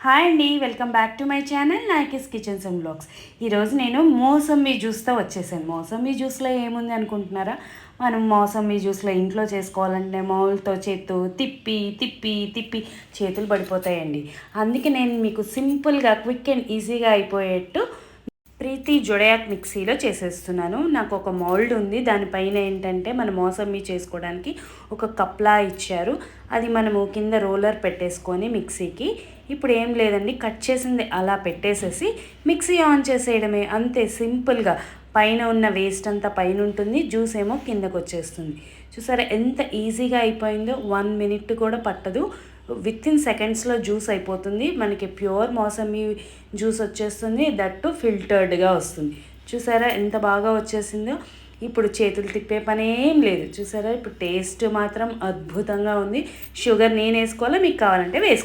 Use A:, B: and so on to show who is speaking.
A: Hi అండి, welcome back to my channel Nayaki's kitchens and blogs. ఈరోజు నేను మోసంబీ జ్యూస్తో వచ్చేసాను. మోసంబీ జ్యూస్లో ఏముంది అనుకుంటున్నారా? మనం మోసంబీ జ్యూస్లో ఇంట్లో చేసుకోవాలంటే మౌల్తో చేత్తో తిప్పి తిప్పి తిప్పి చేతులు పడిపోతాయండి. అందుకే నేను మీకు సింపుల్గా క్విక్ అండ్ ఈజీగా అయిపోయేట్టు ప్రీతి జొడయాక్ మిక్సీలో చేసేస్తున్నాను. నాకు ఒక మౌల్డ్ ఉంది, దానిపైన ఏంటంటే మన మోసంబీ చేసుకోవడానికి ఒక కప్లా ఇచ్చారు. అది మనము కింద రోలర్ పెట్టేసుకొని మిక్సీకి ఇప్పుడు ఏం లేదండి, కట్ చేసింది అలా పెట్టేసేసి మిక్సీ ఆన్ చేసేయడమే, అంతే సింపుల్గా. పైన ఉన్న వేస్ట్ అంతా పైన ఉంటుంది, జ్యూస్ ఏమో కిందకు వచ్చేస్తుంది. చూసారా ఎంత ఈజీగా అయిపోయిందో, 1 మినిట్ కూడా పట్టదు. వితిన్ సెకండ్స్లో జ్యూస్ అయిపోతుంది. మనకి ప్యూర్ మోసంబీ జ్యూస్ వచ్చేస్తుంది, దట్టు ఫిల్టర్డ్గా వస్తుంది. చూసారా ఎంత బాగా వచ్చేసిందో. ఇప్పుడు చేతులు తిప్పే పని ఏం లేదు. చూసారా ఇప్పుడు టేస్ట్ మాత్రం అద్భుతంగా ఉంది. షుగర్ నేను వేసుకోవాలా, మీకు కావాలంటే వేసుకో.